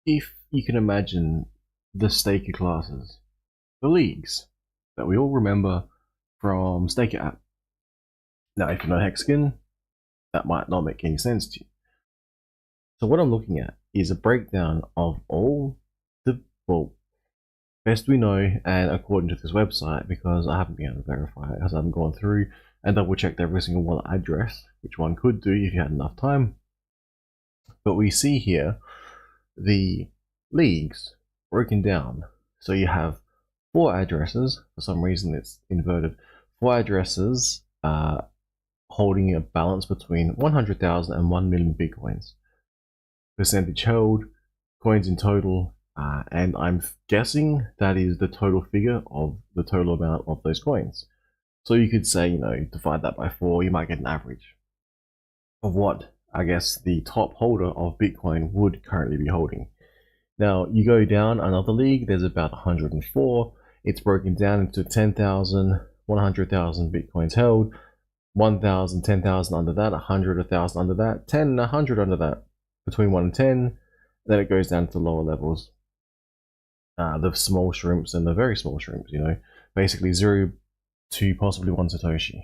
if you can imagine the staker classes, the leagues that we all remember from Staker app. Now, if you know Hexagon, that might not make any sense to you. So what I'm looking at is a breakdown of all the, well, best we know, and according to this website, because I haven't been able to verify it, as I haven't gone through and double checked every single wallet address, which one could do if you had enough time. But we see here the leagues broken down. So you have 4 addresses, for some reason it's inverted, 4 addresses holding a balance between 100,000 and 1 million Bitcoins. Percentage held, coins in total, and I'm guessing that is the total figure of the total amount of those coins. So you could say, divide that by 4, you might get an average of what I guess the top holder of Bitcoin would currently be holding. Now you go down another league, there's about 104. It's broken down into 10,000, 100,000 Bitcoins held, 1,000, 10,000 under that, 100, 1,000 under that, 10, 100 under that, between 1 and 10. Then it goes down to lower levels. The small shrimps and the very small shrimps, basically 0 to possibly 1 Satoshi.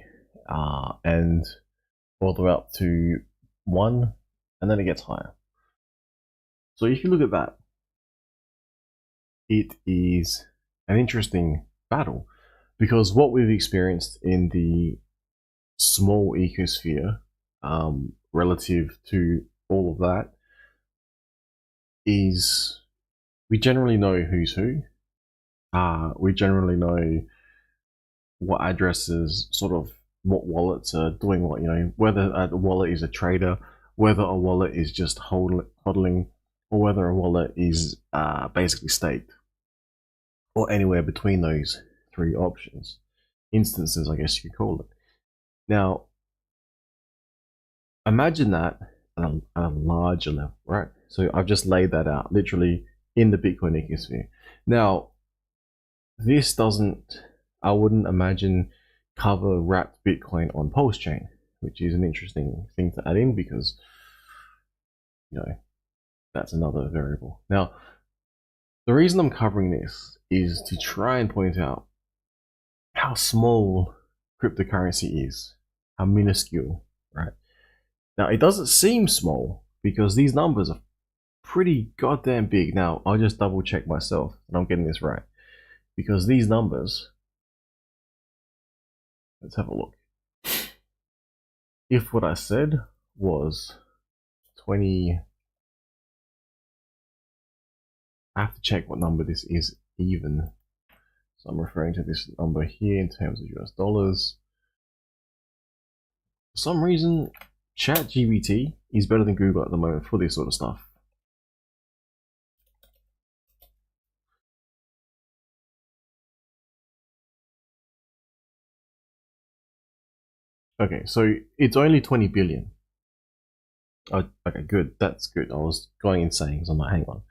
And all the way up to 1, and then it gets higher. So if you look at that, it is an interesting battle, because what we've experienced in the small ecosphere relative to all of that is we generally know who's who. We generally know what addresses, sort of what wallets are doing what, whether a wallet is a trader, whether a wallet is just hodling, or whether a wallet is basically staked, or anywhere between those 3 options. Instances, I guess you could call it. Now, imagine that at a larger level, right? So I've just laid that out, literally in the Bitcoin ecosphere. Now, this doesn't, I wouldn't imagine, cover wrapped Bitcoin on Pulse chain, which is an interesting thing to add in because, that's another variable. Now, the reason I'm covering this is to try and point out how small cryptocurrency is, how minuscule, right? Now, it doesn't seem small because these numbers are pretty goddamn big. Now, I'll just double check myself and I'm getting this right, because these numbers, let's have a look. If what I said was 20, I have to check what number this is even. So I'm referring to this number here in terms of US dollars. For some reason, ChatGPT is better than Google at the moment for this sort of stuff. Okay, so it's only 20 billion. Oh, okay, good. That's good. I was going insane because I'm like, hang on,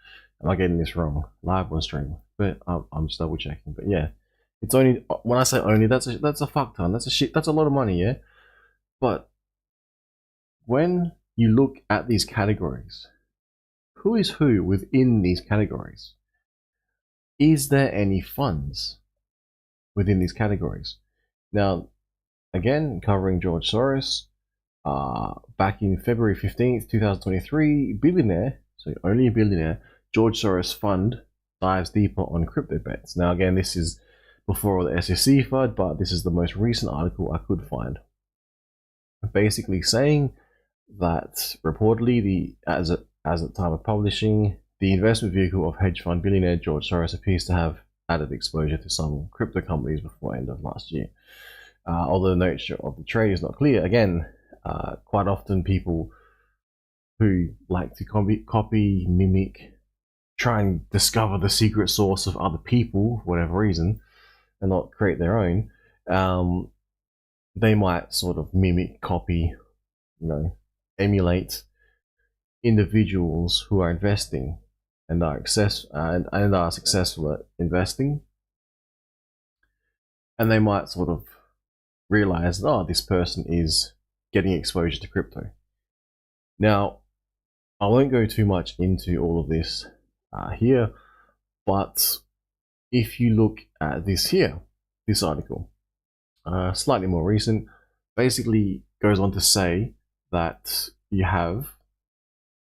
am I getting this wrong? Live on stream, but I'm just double checking. But yeah, it's only, when I say only, that's a fuck ton. That's a shit. That's a lot of money, yeah. But when you look at these categories, who is who within these categories? Is there any funds within these categories? Now, again, covering George Soros, back in February 15th, 2023, billionaire, so only a billionaire, George Soros fund dives deeper on crypto bets. Now, again, this is before the SEC FUD, but this is the most recent article I could find. Basically saying that reportedly, as at the time of publishing, the investment vehicle of hedge fund billionaire George Soros appears to have added exposure to some crypto companies before end of last year. Although the nature of the trade is not clear, again, quite often people who like to copy, mimic, try and discover the secret source of other people for whatever reason, and not create their own, they might sort of mimic, copy, emulate individuals who are investing and are successful at investing, and they might sort of realize, oh, this person is getting exposure to crypto. Now, I won't go too much into all of this here. But if you look at this here, this article, slightly more recent, basically goes on to say that you have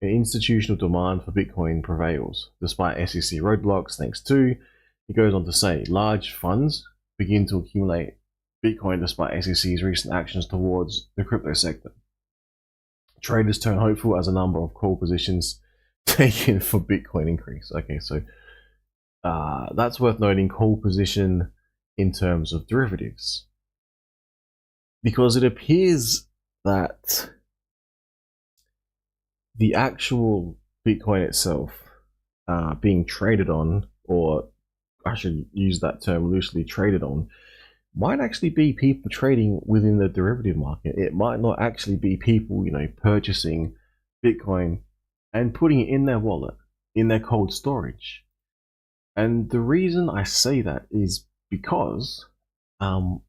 an institutional demand for Bitcoin prevails despite SEC roadblocks. Thanks to, it goes on to say, large funds begin to accumulate Bitcoin despite SEC's recent actions towards the crypto sector. Traders turn hopeful as a number of call positions taken for Bitcoin increase. Okay, so that's worth noting, call position in terms of derivatives, because it appears that the actual Bitcoin itself being traded on, or I should use that term loosely, traded on, might actually be people trading within the derivative market. It might not actually be people, purchasing Bitcoin and putting it in their wallet, in their cold storage. And the reason I say that is because the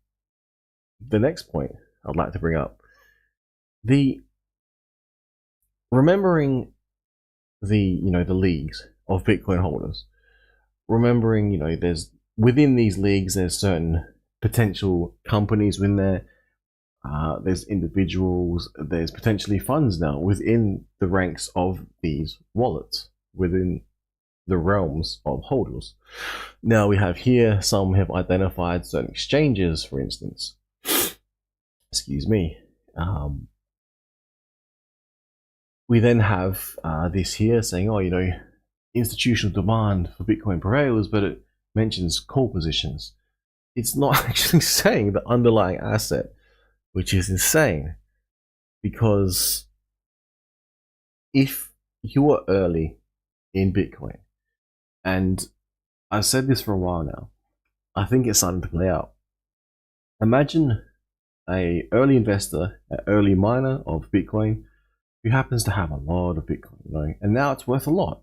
next point I'd like to bring up, remembering the leagues of Bitcoin holders, remembering there's within these leagues there's certain potential companies in there, there's individuals, there's potentially funds now within the ranks of these wallets, within the realms of holders. Now we have here, some have identified certain exchanges, for instance. Excuse me. We then have this here saying, institutional demand for Bitcoin prevails, but it mentions call positions. It's not actually saying the underlying asset, which is insane, because if you are early in Bitcoin, and I've said this for a while now, I think it's starting to play out. Imagine an early investor, an early miner of Bitcoin, who happens to have a lot of Bitcoin, and now it's worth a lot.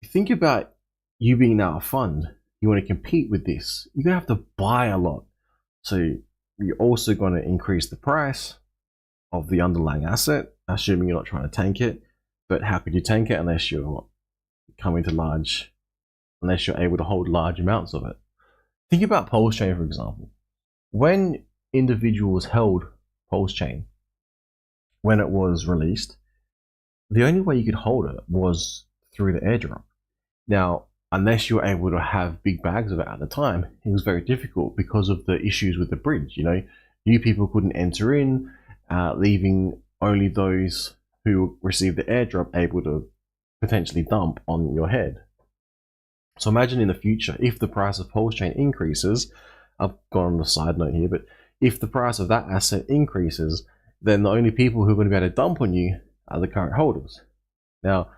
Think about you being now a fund. You want to compete with this, you're going to have to buy a lot. So you're also going to increase the price of the underlying asset, assuming you're not trying to tank it. But how could you tank it unless you're unless you're able to hold large amounts of it? Think about Pulse Chain, for example. When individuals held Pulse Chain, when it was released, the only way you could hold it was through the airdrop. Now, unless you were able to have big bags of it at the time, it was very difficult because of the issues with the bridge. New people couldn't enter in, leaving only those who received the airdrop able to potentially dump on your head. So imagine in the future, if the price of Pulse Chain increases, I've gone on a side note here, but if the price of that asset increases, then the only people who are going to be able to dump on you are the current holders. Now,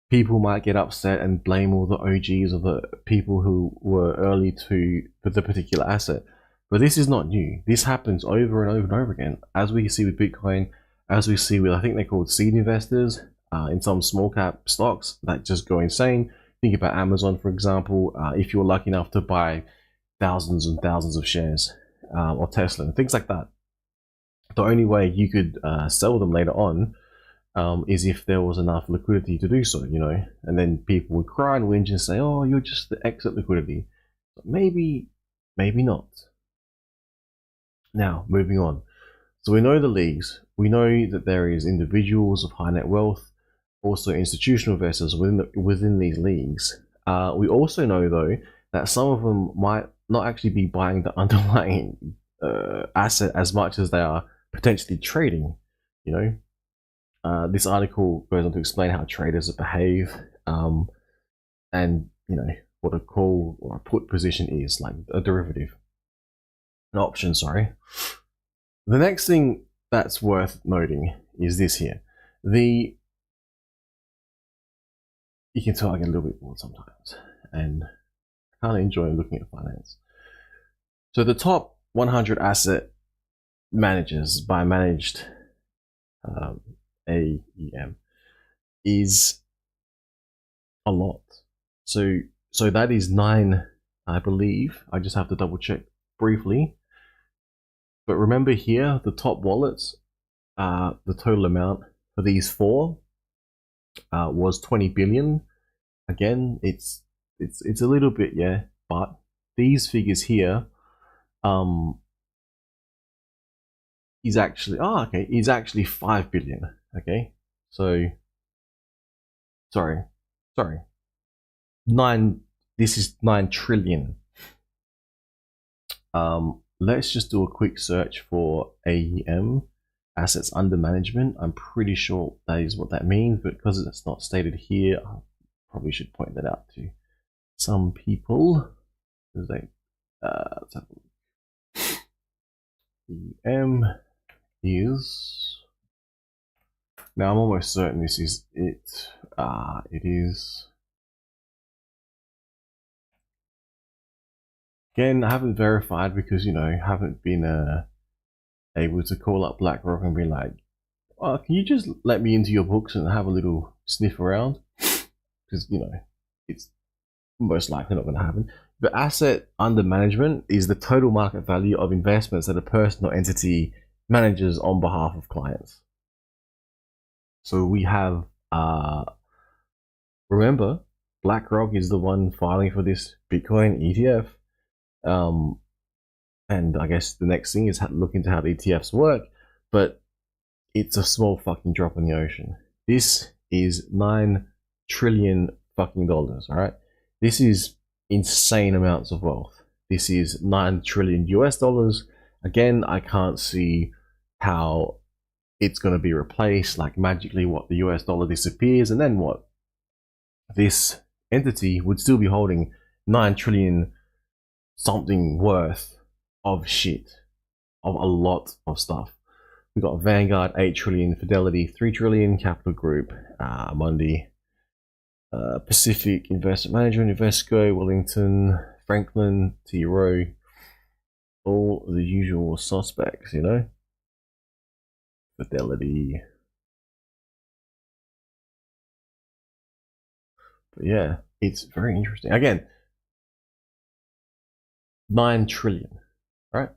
people might get upset and blame all the OGs or the people who were early to the particular asset. But this is not new. This happens over and over and over again. As we see with Bitcoin, as we see with, I think they're called seed investors in some small cap stocks that just go insane. Think about Amazon, for example. If you're lucky enough to buy thousands and thousands of shares, or Tesla, and things like that, the only way you could sell them later on is if there was enough liquidity to do so, and then people would cry and whinge and say, oh, you're just the exit liquidity. But maybe not. Now, moving on. So we know the leagues. We know that there is individuals of high net wealth, also institutional investors within these leagues. We also know, though, that some of them might not actually be buying the underlying asset as much as they are potentially trading. This article goes on to explain how traders behave, and what a call or a put position is, like a derivative, an option. Sorry. The next thing that's worth noting is this here. You can tell I get a little bit bored sometimes, and I kind of enjoy looking at finance. So the top 100 asset managers by managed AEM is a lot. So that is 9, I believe. I just have to double check briefly. But remember here, the top wallets, the total amount for these 4 was 20 billion. Again, it's a little bit, yeah, but these figures here is actually is actually 5 billion. Okay, so sorry 9, this is 9 trillion. Let's just do a quick search for AUM, assets under management. I'm pretty sure that is what that means, but because it's not stated here, I probably should point that out to some people, because they let's have a look. AUM is, now I'm almost certain this is it. It is, again, I haven't verified because, you know, haven't been able to call up BlackRock and be like, oh, can you just let me into your books and have a little sniff around? Because, you know, it's most likely not going to happen. The asset under management is the total market value of investments that a person or entity manages on behalf of clients. So we have, remember, BlackRock is the one filing for this Bitcoin ETF. And I guess the next thing is look into how the ETFs work, but it's a small fucking drop in the ocean. This is 9 trillion fucking dollars, all right? This is insane amounts of wealth. This is 9 trillion US dollars. Again, I can't see how it's going to be replaced, like magically what, the US dollar disappears and then what? This entity would still be holding 9 trillion something worth of shit, of a lot of stuff. We got Vanguard 8 trillion, Fidelity 3 trillion, Capital Group, Mundi, Pacific Investment Management, Invesco, Wellington, Franklin, T. Rowe, all the usual suspects, you know. Fidelity. But yeah, it's very interesting. Again, 9 trillion, right?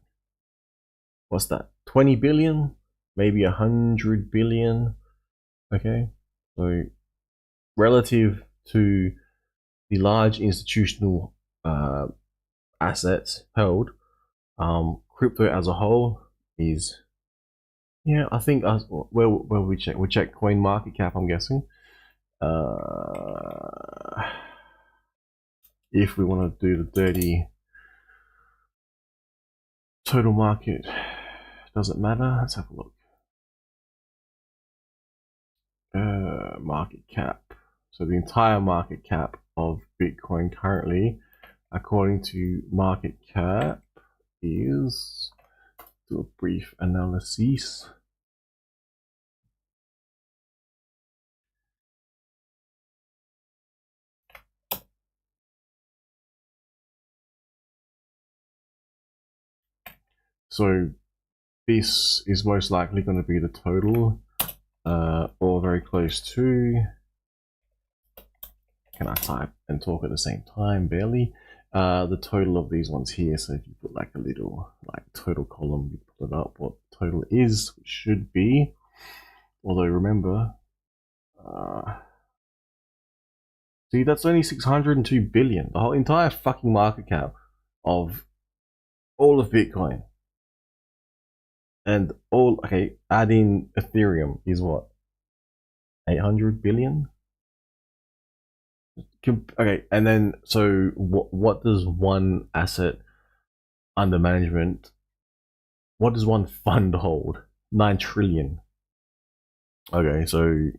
What's that? 20 billion? Maybe 100 billion? Okay, so relative to the large institutional assets held, crypto as a whole is, yeah, I think where we check coin market cap, I'm guessing. If we want to do the dirty total market, doesn't matter. Let's have a look. Market cap. So the entire market cap of Bitcoin currently, according to market cap, is, do a brief analysis. So this is most likely going to be the total, or very close to. Can I type and talk at the same time? Barely. The total of these ones here. So if you put like a little like total column, you pull it up. What the total is, should be. Although remember, see, that's only 602 billion. The whole entire fucking market cap of all of Bitcoin. And all, okay, add in Ethereum is what? 800 billion? Okay, and then so what does one asset under management, what does one fund hold? 9 trillion. Okay, so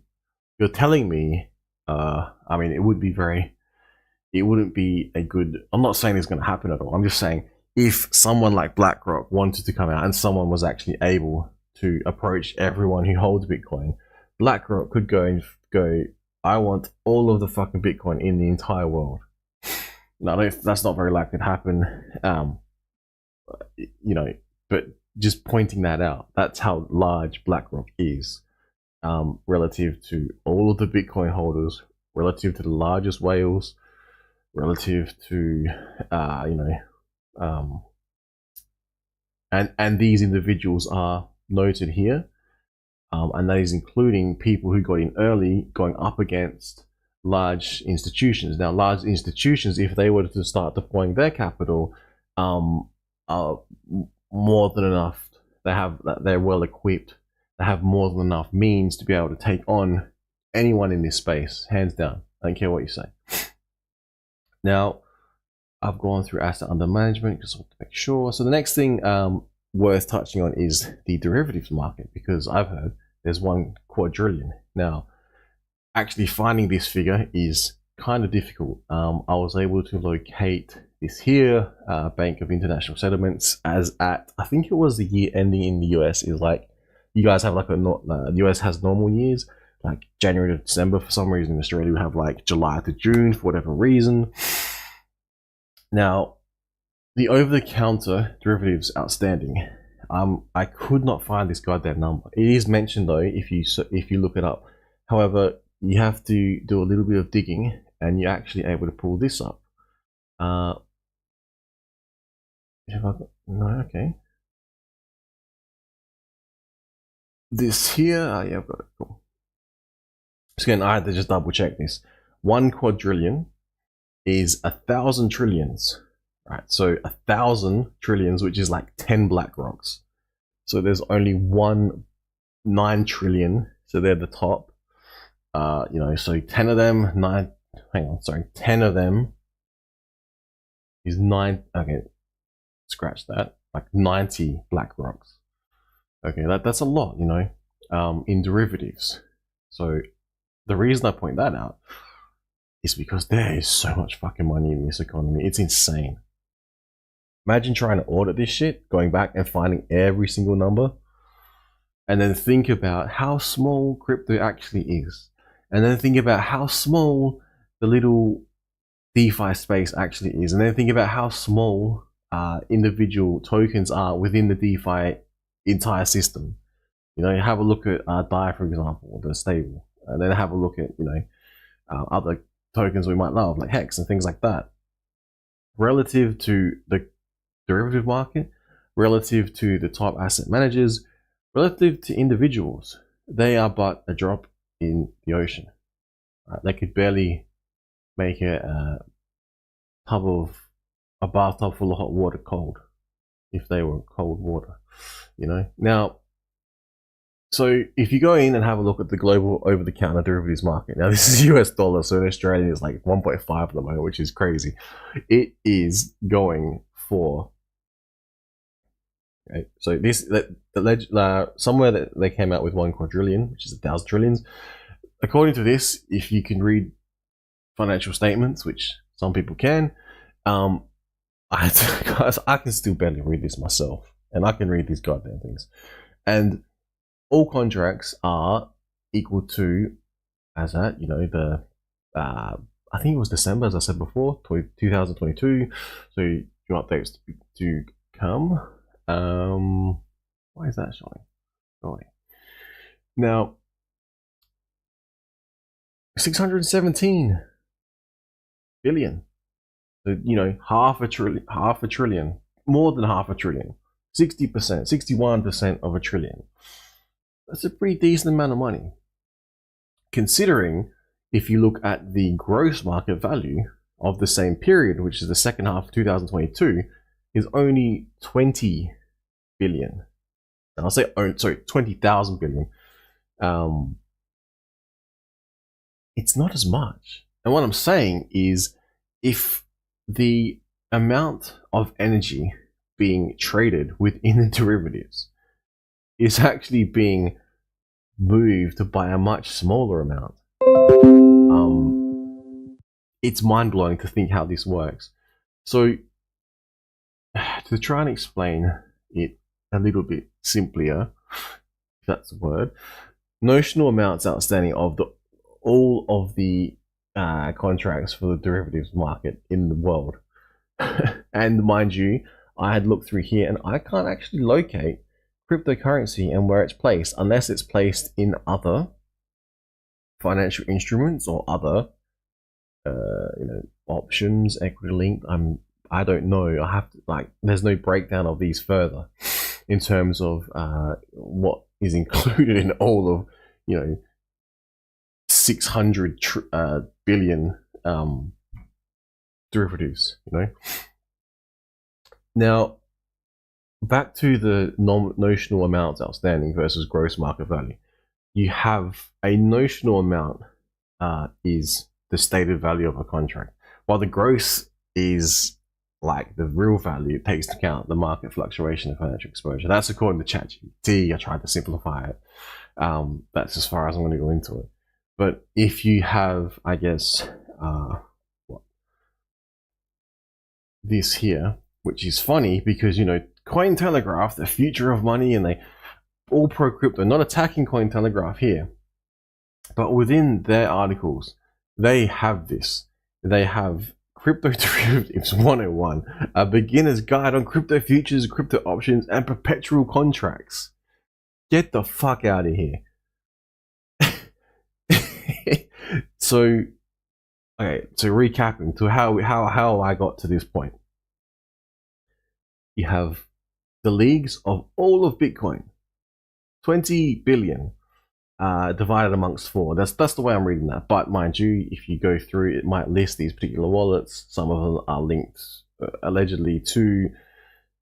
you're telling me, I mean, it wouldn't be a good, I'm not saying it's going to happen at all. I'm just saying if someone like BlackRock wanted to come out and someone was actually able to approach everyone who holds Bitcoin, BlackRock could go, I want all of the fucking Bitcoin in the entire world. Now, that's not very likely to happen, you know, but just pointing that out, that's how large BlackRock is, relative to all of the Bitcoin holders, relative to the largest whales, relative to, you know, and these individuals are noted here. and that is including people who got in early going up against large institutions. Now, large institutions, if they were to start deploying their capital, are more than enough. They're well equipped. They have more than enough means to be able to take on anyone in this space, hands down. I don't care what you say. Now, I've gone through asset under management just want to make sure. So the next thing worth touching on is the derivatives market, because I've heard there's 1 quadrillion. Now, actually finding this figure is kind of difficult. I was able to locate this here, Bank of International Settlements, as at, I think it was the year ending in the US is like, you guys have like the US has normal years, like January to December. For some reason in Australia we have like July to June for whatever reason. Now, the over-the-counter derivatives outstanding, I could not find this goddamn number. It is mentioned though if you look it up. However, you have to do a little bit of digging and you're actually able to pull this up. No, okay. This here, yeah, I've got it. Cool. Again, I had to just double check this. 1 quadrillion is 1,000 trillions, right? So 1,000 trillions, which is like 10 black rocks. So there's only 9 trillion. So they're the top. You know, so 10 of them, 10 of them is 9. Okay, scratch that. Like 90 black rocks. Okay, that's a lot, you know, in derivatives. So the reason I point that out is because there is so much fucking money in this economy. It's insane. Imagine trying to audit this shit, going back and finding every single number, and then think about how small crypto actually is. And then think about how small the little DeFi space actually is. And then think about how small individual tokens are within the DeFi entire system. You know, have a look at DAI, for example, the stable. And then have a look at, you know, other tokens we might love, like Hex and things like that. Relative to the derivative market, relative to the top asset managers, relative to individuals, they are but a drop in the ocean. They could barely make a bathtub full of hot water cold if they were cold water, you know. Now, so if you go in and have a look at the global over-the-counter derivatives market, now this is US dollar, so in Australia it's like 1.5 at the moment, which is crazy. It is going for, okay, so this somewhere that they came out with 1 quadrillion, which is 1,000 trillions. According to this, if you can read financial statements, which some people can, I can still barely read this myself, and I can read these goddamn things. And all contracts are equal to, as at, you know, the I think it was December, as I said before, 2022. So your updates to come. Why is that showing? Oh, now 617 billion. So, you know, half a trillion, more than half a trillion, 60%, 61% of a trillion. That's a pretty decent amount of money, considering if you look at the gross market value of the same period, which is the second half of 2022, is only 20 billion. I'll say, sorry, 20,000 billion. It's not as much. And what I'm saying is, if the amount of energy being traded within the derivatives is actually being moved by a much smaller amount, it's mind-blowing to think how this works. So to try and explain it a little bit simpler, if that's the word, notional amounts outstanding of all of the contracts for the derivatives market in the world. And mind you, I had looked through here and I can't actually locate cryptocurrency and where it's placed, unless it's placed in other financial instruments or other you know, options, equity linked. I don't know. I have to, like, there's no breakdown of these further. in terms of what is included in all of, 600 billion derivatives. Now, back to the notional amounts outstanding versus gross market value. You have a notional amount is the stated value of a contract, while the gross is like the real value. It takes into account the market fluctuation and financial exposure. That's according to ChatGPT. I tried to simplify it. That's as far as I'm going to go into it. But if you have, I guess, this here, which is funny because, Cointelegraph, the future of money, and they all pro crypto, not attacking Cointelegraph here, but within their articles, they have this. They have Crypto Derivatives 101, a beginner's guide on crypto futures, crypto options, and perpetual contracts. Get the fuck out of here. So recapping to how I got to this point. You have the leagues of all of Bitcoin, 20 billion divided amongst 4. That's the way I'm reading that. But mind you, if you go through, it might list these particular wallets. Some of them are linked allegedly to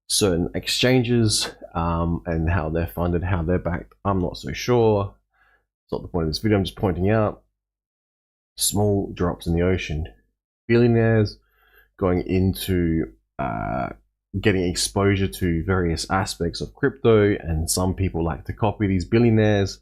certain exchanges, and how they're funded, how they're backed. I'm not so sure. It's not the point of this video. I'm just pointing out small drops in the ocean. Billionaires going into getting exposure to various aspects of crypto, and some people like to copy these billionaires.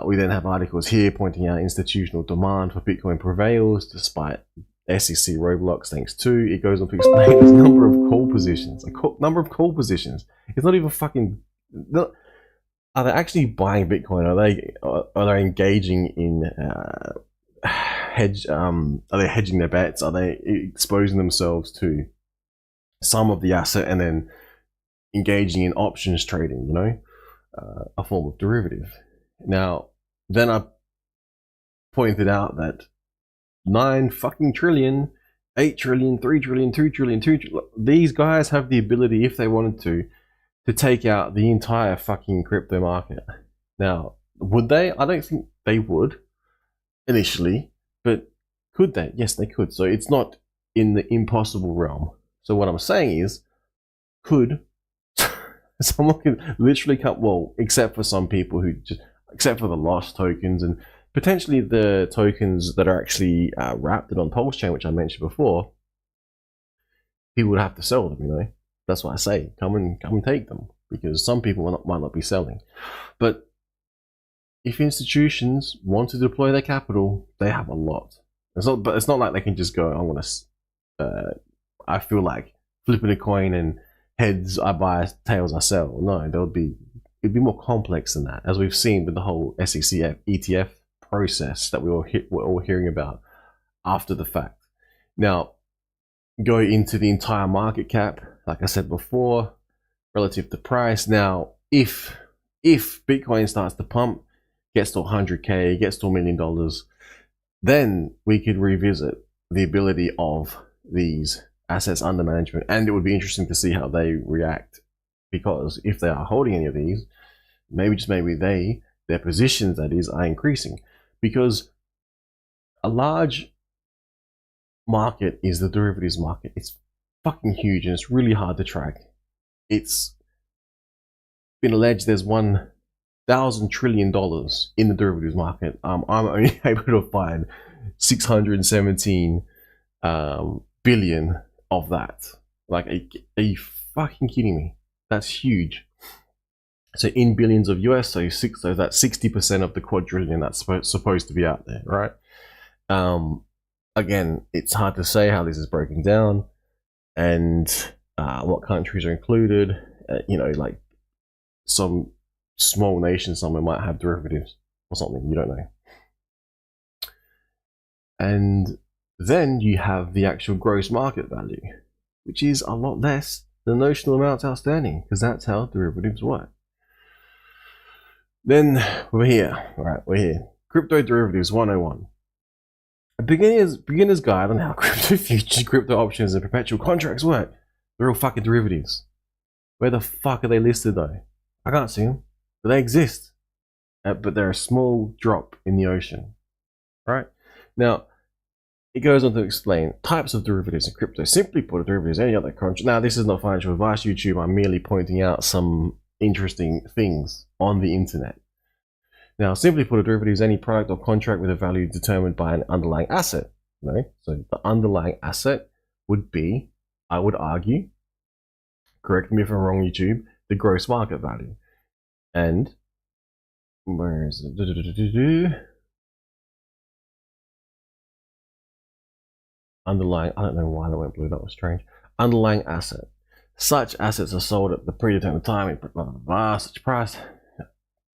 We then have articles here pointing out institutional demand for Bitcoin prevails despite SEC roadblocks. Thanks to it goes on to explain this number of call positions. Number of call positions. It's not even fucking. Are they actually buying Bitcoin? Are they engaging in hedge? Are they hedging their bets? Are they exposing themselves to some of the asset and then engaging in options trading? A form of derivative. Now, then I pointed out that 9 fucking trillion, 8 trillion, 3 trillion, 2 trillion, 2 trillion. These guys have the ability, if they wanted to take out the entire fucking crypto market. Now, would they? I don't think they would initially, but could they? Yes, they could. So it's not in the impossible realm. So what I'm saying is, could someone could literally cut, well, except for some people who just, except for the lost tokens and potentially the tokens that are actually wrapped on Pulse Chain, which I mentioned before, people would have to sell them, That's what I say. Come and take them, because some people might not be selling. But if institutions want to deploy their capital, they have a lot. But it's not like they can just go, I'm gonna. I feel like flipping a coin and heads I buy, tails I sell. No, it'd be more complex than that, as we've seen with the whole SEC ETF process that we're all hearing about after the fact. Now, go into the entire market cap, like I said before, relative to price. Now, if Bitcoin starts to pump, gets to 100K, gets to $1 million, then we could revisit the ability of these assets under management, and it would be interesting to see how they react, because if they are holding any of these, maybe their positions, that is, are increasing, because a large market is the derivatives market. It's fucking huge and it's really hard to track. It's been alleged there's $1,000 trillion in the derivatives market. I'm only able to find 617 billion of that. Like, are you fucking kidding me? That's huge. So in billions of US, so that's 60% of the quadrillion that's supposed to be out there, right? Again, it's hard to say how this is broken down and what countries are included. Like some small nation somewhere might have derivatives or something, you don't know. And then you have the actual gross market value, which is a lot less than the notional amounts outstanding, because that's how derivatives work. Then we're here. Crypto Derivatives 101. A beginner's guide on how crypto futures, crypto options, and perpetual contracts work. They're all fucking derivatives. Where the fuck are they listed though? I can't see them, but they exist. But they're a small drop in the ocean, right? Now, it goes on to explain types of derivatives in crypto. Simply put, a derivative is any other contract. Now, this is not financial advice, YouTube. I'm merely pointing out some interesting things on the internet. Now, simply put, a derivative is any product or contract with a value determined by an underlying asset. Right? So the underlying asset would be, I would argue, correct me if I'm wrong, YouTube, the gross market value. And where is it? Underlying, I don't know why that went blue, that was strange. Underlying asset. Such assets are sold at the predetermined time, blah, blah, blah, such price.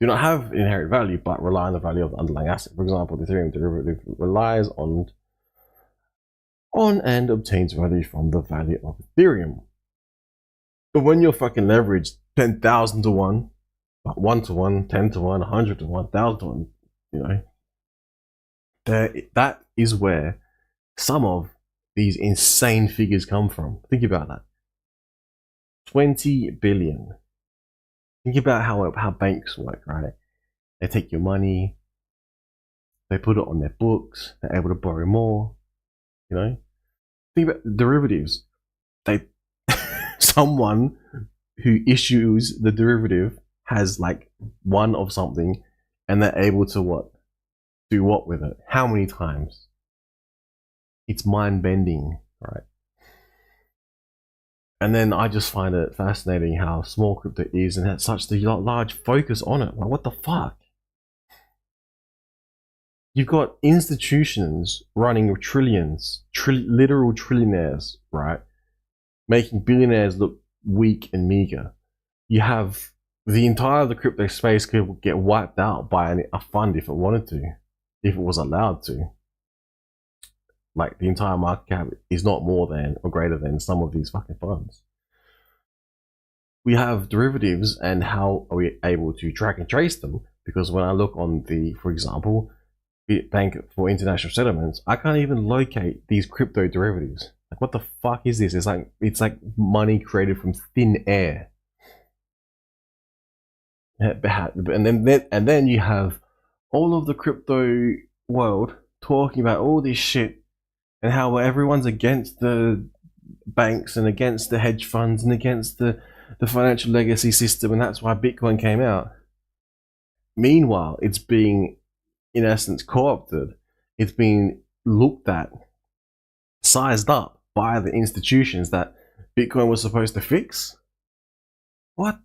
Do not have inherent value, but rely on the value of the underlying asset. For example, the Ethereum derivative relies on and obtains value from the value of Ethereum. But when you're fucking leveraged 10,000 to 1, 1 to 1, 10 to 1, 100 to 1, 1,000 to 1, you know, that is where some of these insane figures come from. Think about that. 20 billion. Think about how banks work, right? They take your money, they put it on their books, they're able to borrow more, you know? Think about derivatives. Someone who issues the derivative has like one of something and they're able to what? Do what with it? How many times? It's mind-bending, right? And then I just find it fascinating how small crypto is and has such a large focus on it. Like, what the fuck? You've got institutions running trillions, literal trillionaires, right? Making billionaires look weak and meager. You have the entire of the crypto space could get wiped out by a fund if it wanted to, if it was allowed to. Like, the entire market cap is not more than or greater than some of these fucking funds. We have derivatives, and how are we able to track and trace them? Because when I look on the, for example, Bank for International Settlements, I can't even locate these crypto derivatives. Like, what the fuck is this? It's like money created from thin air. And then you have all of the crypto world talking about all this shit and how everyone's against the banks and against the hedge funds and against the financial legacy system, and that's why Bitcoin came out. Meanwhile, it's being, in essence, co-opted. It's being looked at, sized up by the institutions that Bitcoin was supposed to fix. What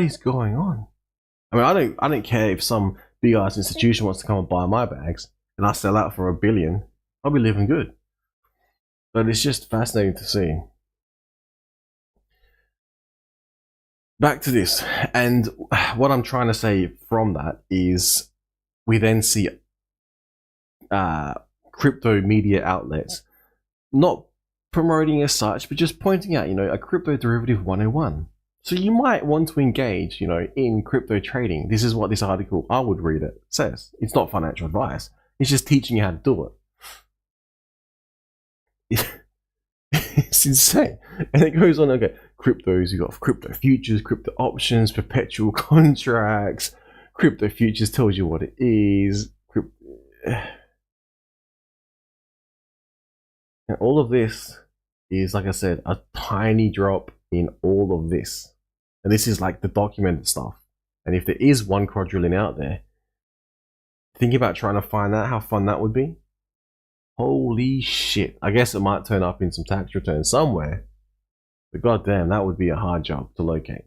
is going on? I mean, I don't care if some big ass institution wants to come and buy my bags and I sell out for $1 billion. I'll be living good. But it's just fascinating to see. Back to this, and what I'm trying to say from that is we then see crypto media outlets not promoting as such, but just pointing out, you know, a crypto derivative 101. So you might want to engage, you know, in crypto trading. This is what this article, I would read it, says. It's not financial advice. It's just teaching you how to do it. It's insane. And it goes on, okay, cryptos, you've got crypto futures, crypto options, perpetual contracts. Crypto futures tells you what it is. And all of this is, like I said, a tiny drop in all of this. And this is like the documented stuff. And if there is 1 quadrillion out there, think about trying to find out how fun that would be. Holy shit. I guess it might turn up in some tax returns somewhere. But goddamn, that would be a hard job to locate.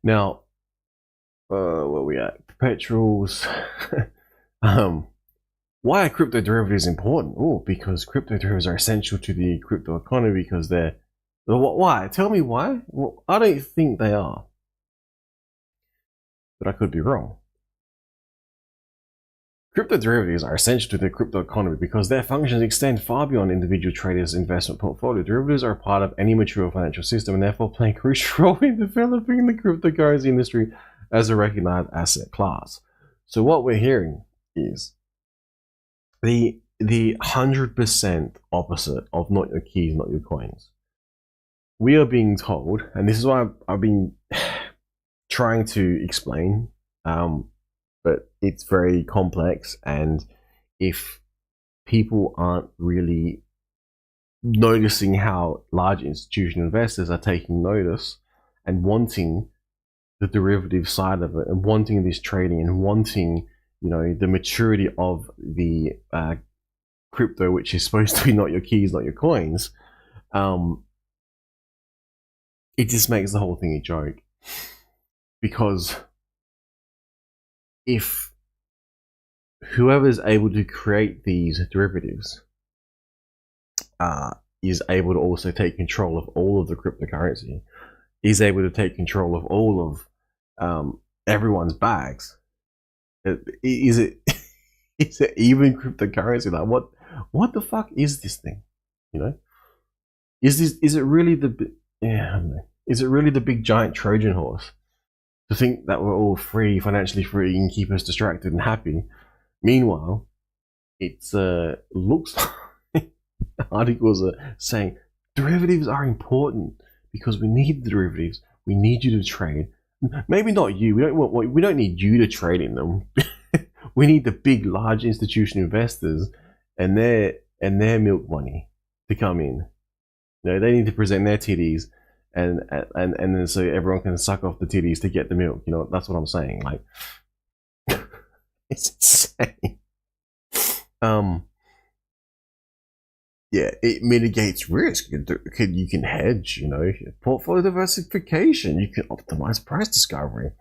Now, where are we at? Perpetuals. Why are crypto derivatives important? Oh, because crypto derivatives are essential to the crypto economy because they're... Why? Tell me why? Well, I don't think they are. But I could be wrong. Crypto derivatives are essential to the crypto economy because their functions extend far beyond individual traders' investment portfolio. Derivatives are a part of any mature financial system and therefore play a crucial role in developing the cryptocurrency industry as a recognized asset class. So what we're hearing is the 100% opposite of not your keys, not your coins. we are being told, and this is why I've been trying to explain, but it's very complex, and if people aren't really noticing how large institutional investors are taking notice and wanting the derivative side of it and wanting this trading and wanting, you know, the maturity of the crypto, which is supposed to be not your keys, not your coins, it just makes the whole thing a joke. Because if whoever's able to create these derivatives is able to also take control of all of the cryptocurrency, is able to take control of all of everyone's bags, is it is it even cryptocurrency? Like what the fuck is this thing? You know, is it really is it really the big giant Trojan horse to think that we're all free, financially free, and keep us distracted and happy? Meanwhile, it's looks articles are saying derivatives are important because we need the derivatives. We need you to trade. Maybe not you. We don't need you to trade in them. We need the big, large institutional investors and their milk money to come in. You know, they need to present their titties, and then so everyone can suck off the titties to get the milk. You know, that's what I'm saying. Like, it's insane. Yeah, it mitigates risk. You can hedge, you know, portfolio diversification. You can optimize price discovery.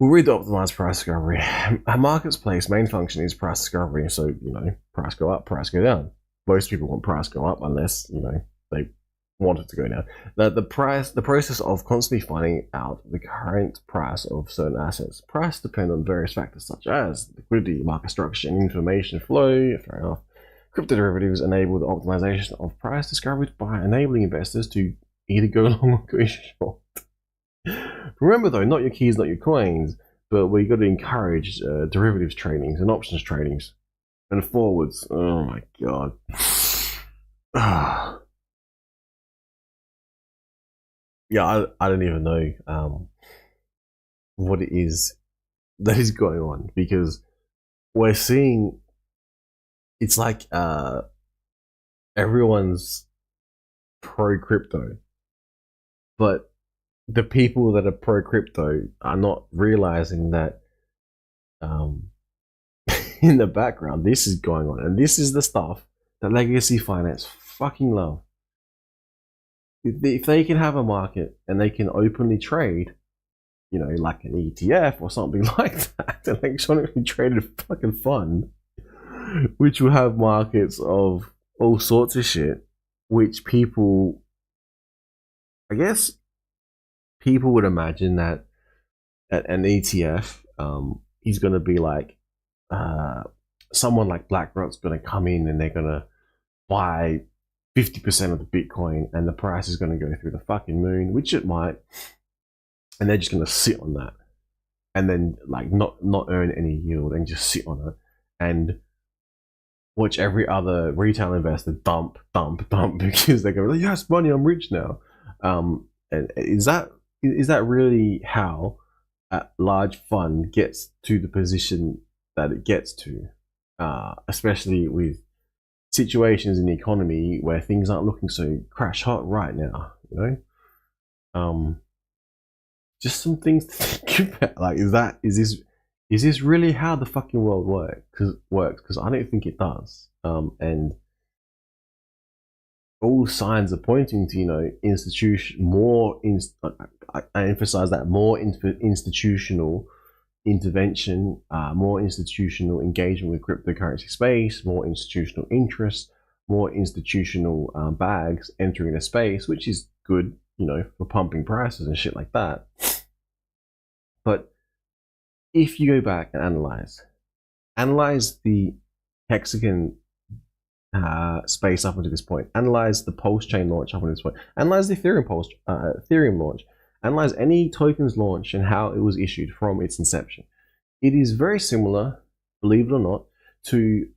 We'll read the optimized price discovery. A marketplace main function is price discovery. So, you know, price go up, price go down. Most people want price go up unless, you know, they want it to go down. The process of constantly finding out the current price of certain assets. Price depend on various factors such as liquidity, market structure, and information flow. Fair enough. Crypto derivatives enable the optimization of price discovery by enabling investors to either go long or go short. Remember though, not your keys, not your coins, but we got to encourage derivatives tradings and options tradings and forwards. Oh my god. Yeah, I don't even know what it is that is going on, because we're seeing it's like everyone's pro crypto, but the people that are pro crypto are not realizing that in the background this is going on, and this is the stuff that legacy finance fucking love. If they can have a market and they can openly trade, you know, like an ETF or something like that, an electronically traded fucking fund, which will have markets of all sorts of shit, which people, I guess, people would imagine that an ETF is going to be like someone like BlackRock's going to come in and they're going to buy 50% of the Bitcoin and the price is going to go through the fucking moon, which it might, and they're just going to sit on that and then like not earn any yield and just sit on it and watch every other retail investor dump because they go, yes, money, I'm rich now. And is that really how a large fund gets to the position that it gets to, especially with situations in the economy where things aren't looking so crash hot right now, you know? Just some things to think about. Like, is this really how the fucking world works? Because I don't think it does. And all signs are pointing to, you know, I emphasize that more institutional intervention, more institutional engagement with cryptocurrency space, more institutional interest, more institutional bags entering the space, which is good, you know, for pumping prices and shit like that. But if you go back and analyze the hexagon space up until this point, analyze the Pulse chain launch up until this point, analyze the Ethereum launch, analyze any tokens launch and how it was issued from its inception. It is very similar, believe it or not, to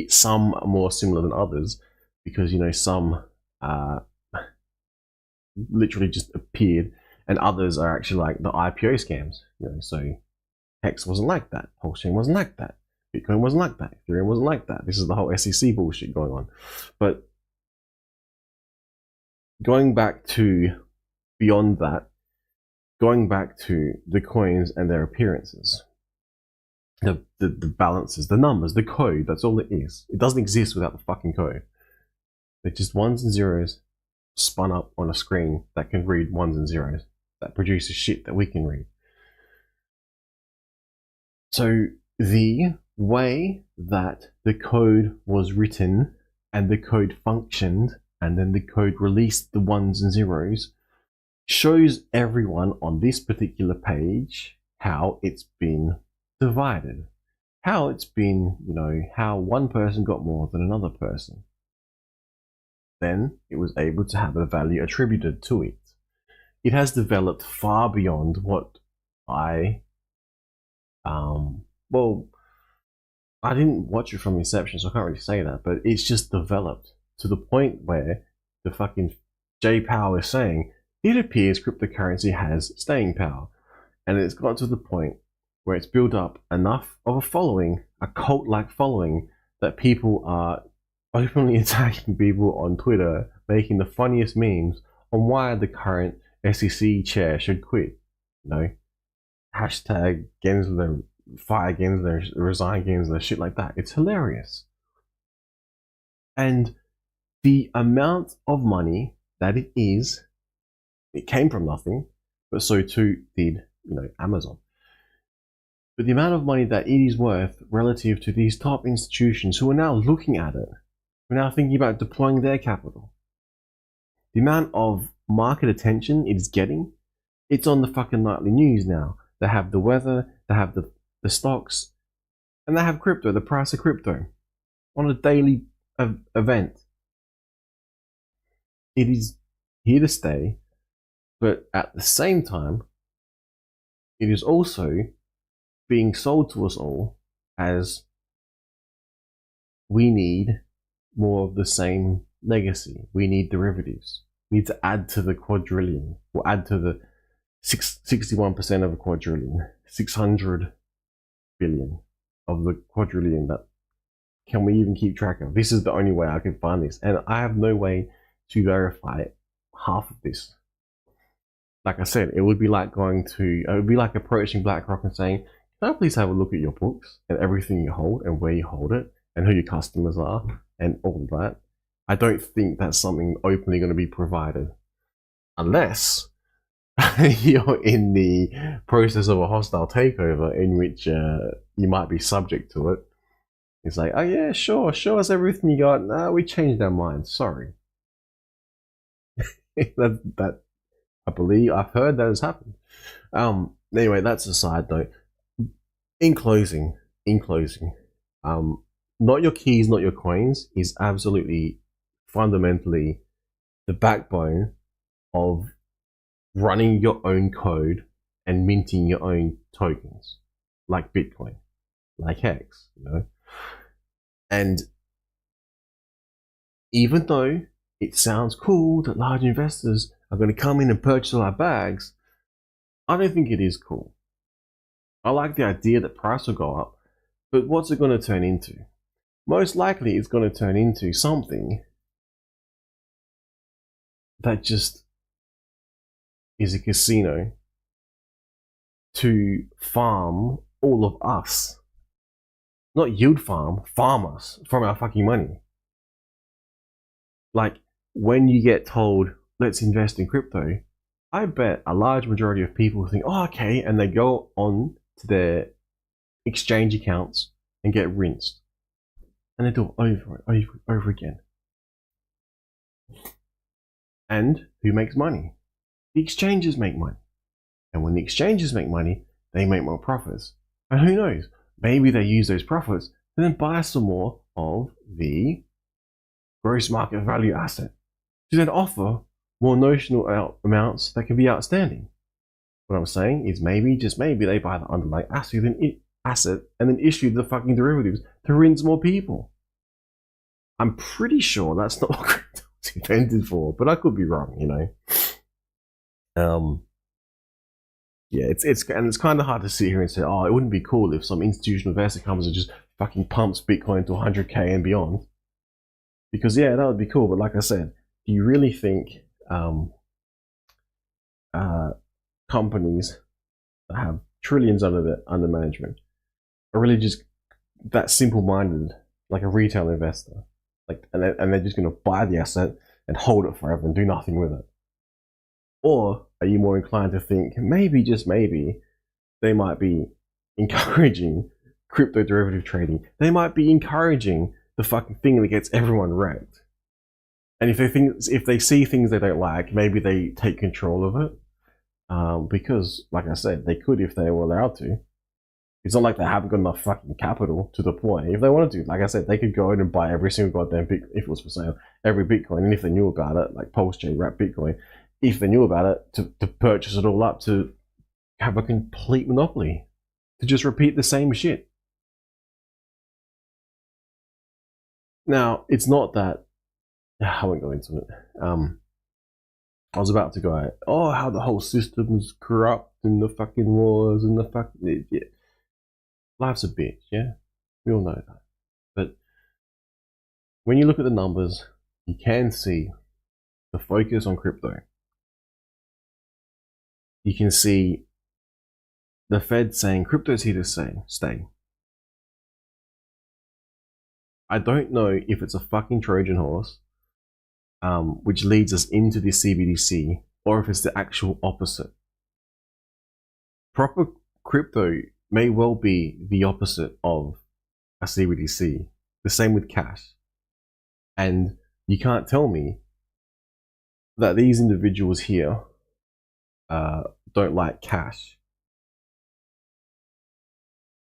some are more similar than others because, you know, some literally just appeared and others are actually like the IPO scams, you know. So Hex wasn't like that, Pulsechain wasn't like that, Bitcoin wasn't like that, Ethereum wasn't like that. This is the whole SEC bullshit going on. But going back to beyond that, going back to the coins and their appearances, the balances, the numbers, the code, that's all it is. It doesn't exist without the fucking code. They're just ones and zeros spun up on a screen that can read ones and zeros, that produces shit that we can read. So the way that the code was written and the code functioned and then the code released the ones and zeros shows everyone on this particular page how it's been divided, how it's been, you know, how one person got more than another person. Then it was able to have a value attributed to it. It has developed far beyond what I didn't watch it from inception, so I can't really say that, but it's just developed to the point where the fucking J Power is saying it appears cryptocurrency has staying power. And it's got to the point where it's built up enough of a following, a cult-like following, that people are openly attacking people on Twitter, making the funniest memes on why the current SEC chair should quit. You know, hashtag Gensler, fire Gensler, resign Gensler, shit like that. It's hilarious. And the amount of money that it is, it came from nothing, but so too did, you know, Amazon. But the amount of money that it is worth relative to these top institutions who are now looking at it, who are now thinking about deploying their capital, the amount of market attention it is getting, it's on the fucking nightly news now. They have the weather, they have the stocks, and they have crypto, the price of crypto, on a daily event. It is here to stay, but at the same time, it is also being sold to us all as we need more of the same legacy. We need derivatives. We need to add to the quadrillion, or add to the 61% of a quadrillion, 600 billion of the quadrillion. That can we even keep track of? This is the only way I can find this, and I have no way to verify half of this. Like I said, it would be like approaching BlackRock and saying, can I please have a look at your books and everything you hold and where you hold it and who your customers are and all of that. I don't think that's something openly going to be provided unless you're in the process of a hostile takeover in which you might be subject to it. It's like, oh yeah, sure, show us everything you got. Nah, we changed our minds. Sorry. that I believe I've heard that has happened. Anyway, that's a side note. In closing, not your keys, not your coins is absolutely fundamentally the backbone of running your own code and minting your own tokens, like Bitcoin, like Hex, you know. And even though it sounds cool that large investors are going to come in and purchase all our bags, I don't think it is cool. I like the idea that price will go up, but what's it going to turn into? Most likely it's going to turn into something that just is a casino to farm all of us. Not yield farm us from our fucking money. Like, when you get told, let's invest in crypto, I bet a large majority of people think, oh, okay, and they go on to their exchange accounts and get rinsed. And they do it over again. And who makes money? The exchanges make money. And when the exchanges make money, they make more profits. And who knows? Maybe they use those profits to then buy some more of the gross market value asset to then offer more notional amounts that can be outstanding. What I'm saying is maybe, just maybe, they buy the underlying asset and then issue the fucking derivatives to rinse more people. I'm pretty sure that's not what crypto was invented for, but I could be wrong, you know. Yeah, it's kind of hard to sit here and say, oh, it wouldn't be cool if some institutional investor comes and just fucking pumps Bitcoin to 100k and beyond. Because yeah, that would be cool. But like I said, do you really think companies that have trillions under management are really just that simple-minded, like a retail investor, like, and they're just going to buy the asset and hold it forever and do nothing with it? Or are you more inclined to think maybe, just maybe, they might be encouraging crypto derivative trading? They might be encouraging the fucking thing that gets everyone wrecked. And if they see things they don't like, maybe they take control of it. Because, like I said, they could if they were allowed to. It's not like they haven't got enough fucking capital to deploy. If they wanted to, like I said, they could go in and buy every single goddamn Bitcoin, if it was for sale, every Bitcoin, and if they knew about it, like PulseChain, wrap Bitcoin, if they knew about it, to purchase it all up, to have a complete monopoly, to just repeat the same shit. Now, it's not that, I won't go into it. I was about to go, oh, how the whole system's corrupt and the fucking wars and the fucking, yeah. Life's a bitch, yeah? We all know that. But when you look at the numbers, you can see the focus on crypto. You can see the Fed saying crypto's here to stay. I don't know if it's a fucking Trojan horse, which leads us into the CBDC, or if it's the actual opposite. Proper crypto may well be the opposite of a CBDC. The same with cash. And you can't tell me that these individuals here don't like cash,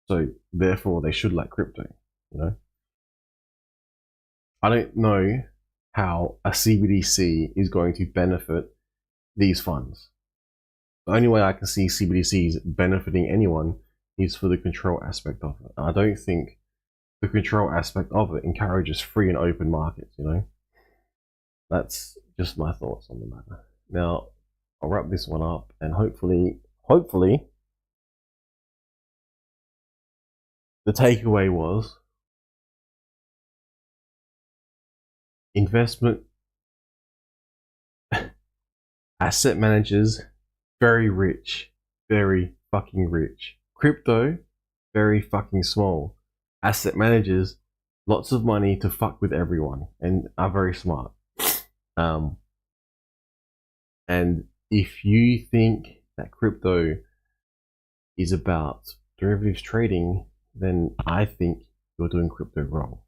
so therefore they should like crypto, you know? I don't know how a CBDC is going to benefit these funds. The only way I can see CBDCs benefiting anyone is for the control aspect of it. I don't think the control aspect of it encourages free and open markets, you know? That's just my thoughts on the matter. Now, I'll wrap this one up, and hopefully, the takeaway was investment asset managers, very rich, very fucking rich. Crypto, very fucking small. Asset managers, lots of money to fuck with everyone and are very smart. And if you think that crypto is about derivatives trading, then I think you're doing crypto wrong.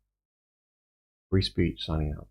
Free speech signing out.